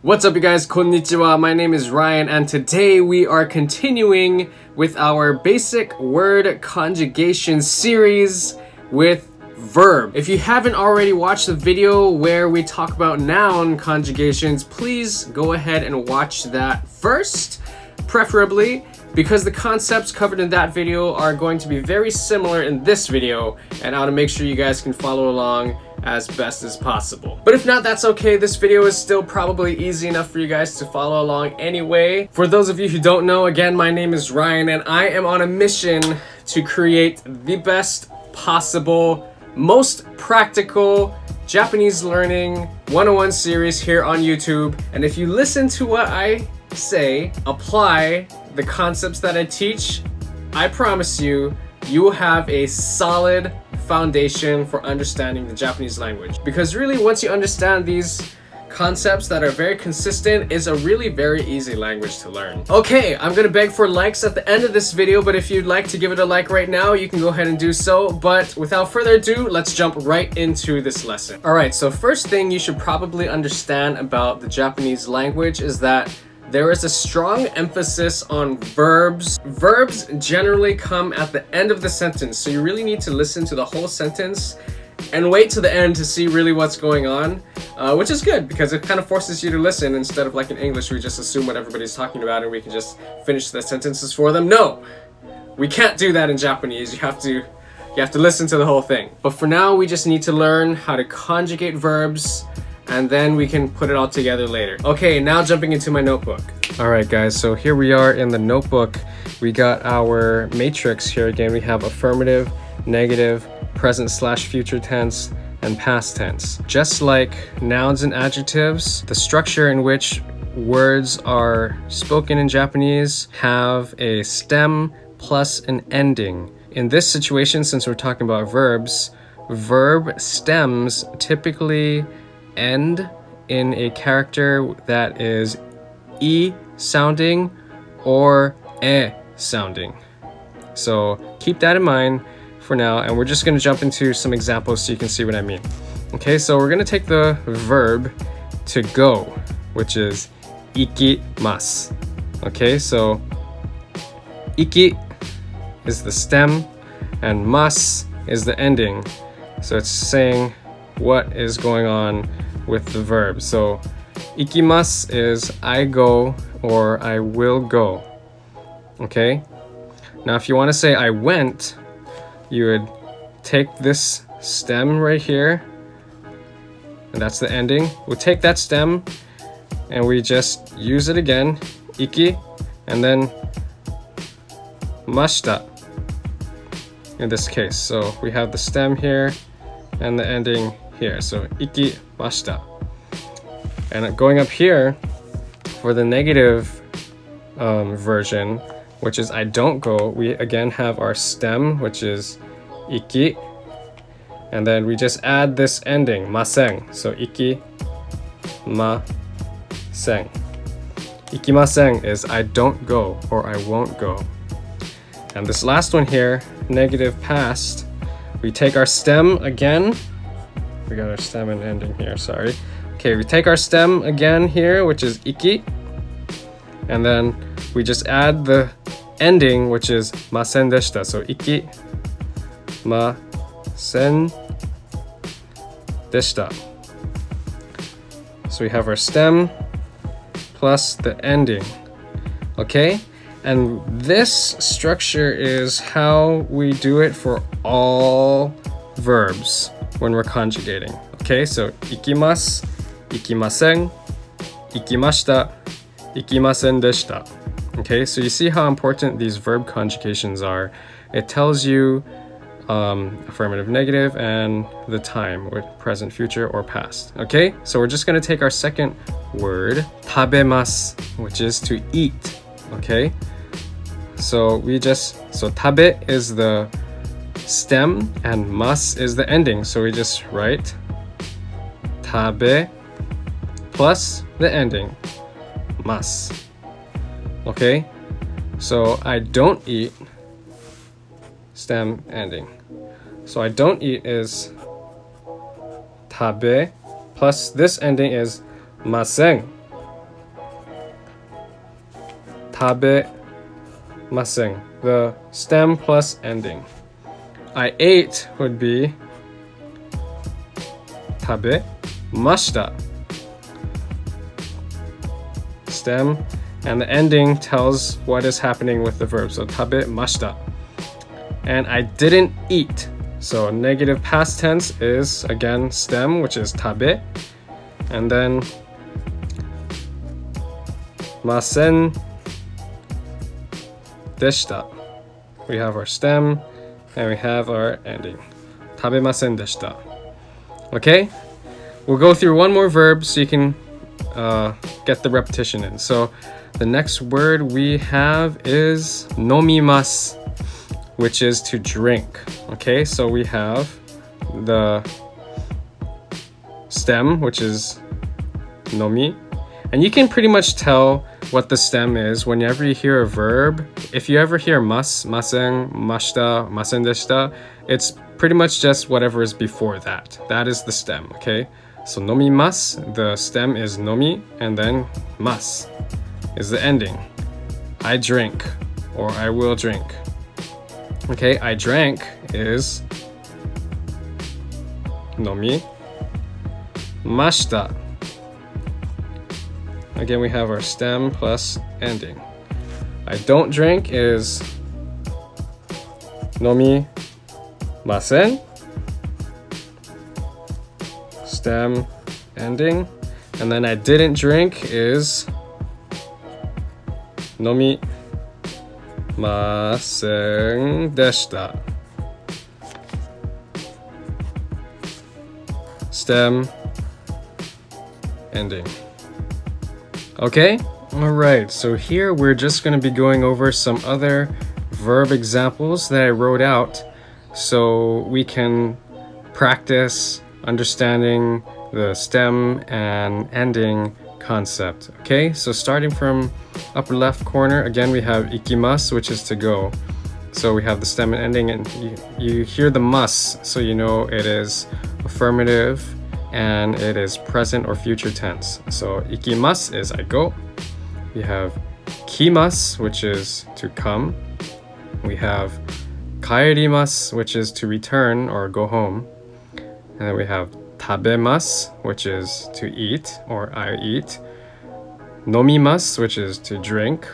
What's up, you guys? Konnichiwa. My name is Ryan, and today we are continuing with our basic word conjugation series with verb. If you haven't already watched the video where we talk about noun conjugations, please go ahead and watch that first, preferably, because the concepts covered in that video are going to be very similar in this video, and I want to make sure you guys can follow along as best as possible. But if not, that's okay. This video is still probably easy enough for you guys to follow along anyway. For those of you who don't know, again, my name is Ryan, and I am on a mission to create the best possible, most practical Japanese learning 101 series here on YouTube. And if you listen to what I say, apply the concepts that I teach, I promise you, you will have a solid foundation for understanding the Japanese language. Because really, once you understand these concepts that are very consistent, it's a really very easy language to learn. Okay, I'm gonna beg for likes at the end of this video, but if you'd like to give it a like right now, you can go ahead and do so. But without further ado, let's jump right into this lesson. Alright, so first thing you should probably understand about the Japanese language is that there is a strong emphasis on verbs. Verbs generally come at the end of the sentence, so you really need to listen to the whole sentence and wait to the end to see really what's going on, which is good because it kind of forces you to listen instead of like in English, we just assume what everybody's talking about and we can just finish the sentences for them. No, we can't do that in Japanese. You have to listen to the whole thing. But for now, we just need to learn how to conjugate verbs, and then we can put it all together later. Okay, now jumping into my notebook. All right, guys, so here we are in the notebook. We got our matrix here. Again, we have affirmative, negative, present/future tense, and past tense. Just like nouns and adjectives, the structure in which words are spoken in Japanese have a stem plus an ending. In this situation, since we're talking about verbs, verb stems typically end in a character that is E sounding or E sounding. So keep that in mind for now, and we're just going to jump into some examples so you can see what I mean. Okay, so we're going to take the verb to go, which is ikimasu. Okay, so iki is the stem and mas is the ending. So it's saying what is going on with the verb. So ikimasu is I go or I will go. Okay, now if you want to say I went, you would take this stem right here, and that's the ending. We'll take that stem and we just use it again, iki, and then mashita in this case. So we have the stem here and the ending here, so ikimashita. And going up here for the negative version, which is I don't go, we again have our stem, which is iki, and then we just add this ending, masen. So ikimasen. Ikimasen is I don't go or I won't go. And this last one here, negative past, we take our stem again. We got our stem and ending here, sorry. Okay, we take our stem again here, which is iki, and then we just add the ending, which is masen deshita. So iki masen deshita. So we have our stem plus the ending. Okay, and this structure is how we do it for all verbs when we're conjugating. Okay, so ikimasu, ikimasen, ikimashita, ikimasen deshita. Okay, so you see how important these verb conjugations are. It tells you affirmative, negative, and the time, with present, future, or past. Okay, so we're just going to take our second word, tabemasu, which is to eat. Okay, so tabe is the stem and mas is the ending, so we just write tabe plus the ending, mas. Okay, so I don't eat, stem ending. So I don't eat is tabe plus this ending is masen. tabemasen. The stem plus ending. I ate would be tabemashita. Stem, and the ending tells what is happening with the verb. So tabemashita. And I didn't eat. So negative past tense is again stem, which is tabe, and then masen deshita. We have our stem and we have our ending. Tabemasen deshita. Okay? We'll go through one more verb so you can get the repetition in. So the next word we have is nomimasu, which is to drink. Okay, so we have the stem, which is nomi, and you can pretty much tell what the stem is whenever you hear a verb. If you ever hear mas, masen, mashita, masen deshita, it's pretty much just whatever is before that. That is the stem, okay? So nomimasu, the stem is nomi, and then mas is the ending. I drink, or I will drink. Okay, I drank is nomi mashita. Again, we have our stem plus ending. I don't drink is nomi masen. Stem, ending. And then I didn't drink is nomi masen deshita. Stem, ending. Okay? Alright, so here we're just going to be going over some other verb examples that I wrote out so we can practice understanding the stem and ending concept. Okay, so starting from upper left corner, again we have ikimasu, which is to go. So we have the stem and ending, and you hear the mas, so you know it is affirmative and it is present or future tense. So ikimasu is I go. We have kimasu, which is to come. We have kaerimasu, which is to return or go home. And then we have tabemasu, which is to eat or I eat. Nomimasu, which is to drink.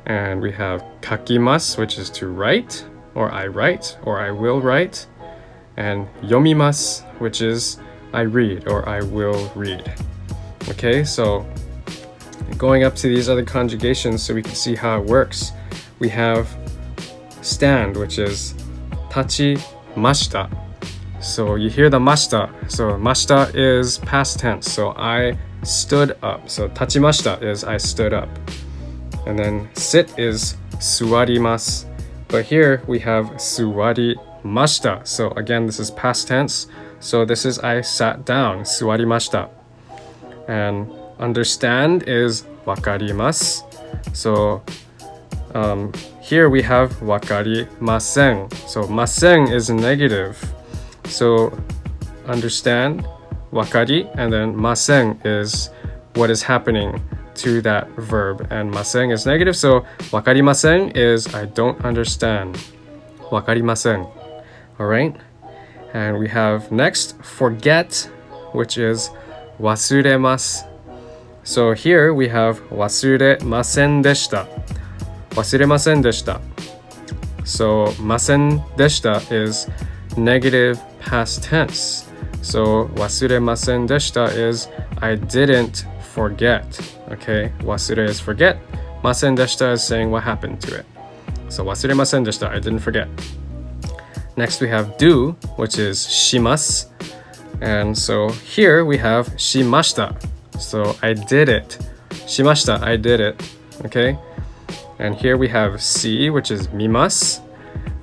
And we have kakimasu, which is to write or I write or I will write. And yomimasu, which is I read or I will read. Okay, so going up to these other conjugations so we can see how it works. We have stand, which is tachimashita. So you hear the mashita. So mashita is past tense. So I stood up. So tachimashita is I stood up. And then sit is suwarimasu. But here we have suwarimashita. So again, this is past tense. So this is I sat down, suwarimashita. And understand is wakarimasu. So here we have wakarimasen. So masen is negative. So understand, wakari, and then masen is what is happening to that verb, and masen is negative. So wakarimasen is I don't understand. Wakarimasen. All right. And we have next forget, which is wasuremasu. So here we have wasuremasen deshita. Wasuremasen deshita. So masen deshita is negative past tense. So wasuremasen deshita is I didn't forget. Okay, wasure is forget. Masen deshita is saying what happened to it. So wasuremasen deshita, I didn't forget. Next we have do, which is shimasu. And so here we have shimashita. So I did it. Shimashita, I did it. Okay? And here we have see, which is mimasu.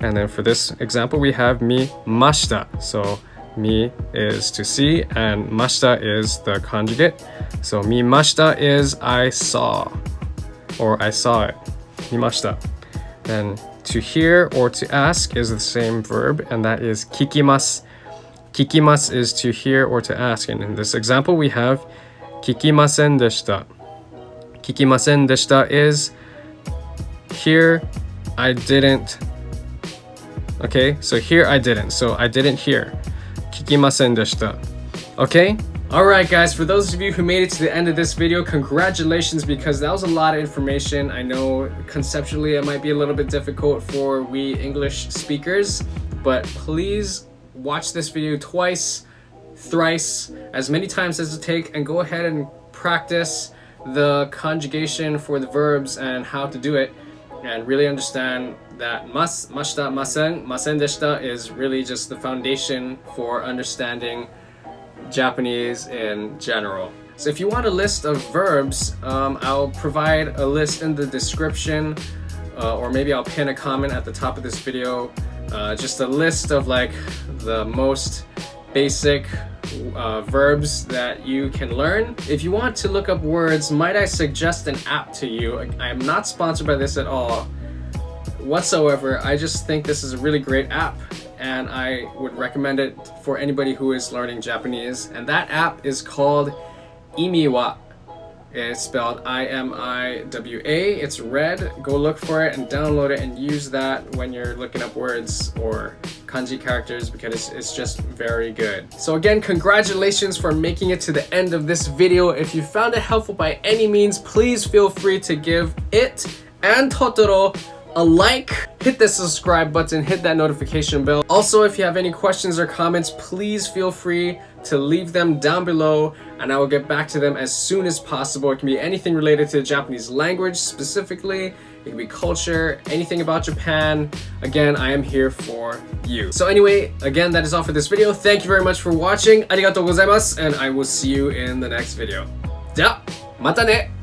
And then for this example, we have mimashita. So mi is to see and mashita is the conjugate. So mimashita is I saw or I saw it. Mimashita. And to hear or to ask is the same verb, and that is kikimasu. Kikimasu is to hear or to ask. And in this example, we have kikimasen deshita. Kikimasen deshita is here I didn't. Okay, so here I didn't. So I didn't hear. 聞きませんでした. Okay? Alright guys, for those of you who made it to the end of this video, congratulations, because that was a lot of information. I know conceptually it might be a little bit difficult for we English speakers, but please watch this video twice, thrice, as many times as it takes, and go ahead and practice the conjugation for the verbs and how to do it, and really understand that mas, mashita, masen, masen deshita is really just the foundation for understanding Japanese in general. So if you want a list of verbs, I'll provide a list in the description, or maybe I'll pin a comment at the top of this video, just a list of like the most basic verbs that you can learn. If you want to look up words, might I suggest an app to you? I am not sponsored by this at all whatsoever. I just think this is a really great app, and I would recommend it for anybody who is learning Japanese. And that app is called Imiwa. It's spelled I-M-I-W-A. It's red. Go look for it and download it and use that when you're looking up words or kanji characters, because it's just very good. So again, congratulations for making it to the end of this video. If you found it helpful by any means, please feel free to give it and Totoro a like, hit the subscribe button, hit that notification bell. Also, if you have any questions or comments, please feel free to leave them down below and I will get back to them as soon as possible. It can be anything related to the Japanese language specifically, it can be culture, anything about Japan. Again, I am here for you. So anyway, again, that is all for this video. Thank you very much for watching. Arigatou gozaimasu, and I will see you in the next video. じゃあ、またね!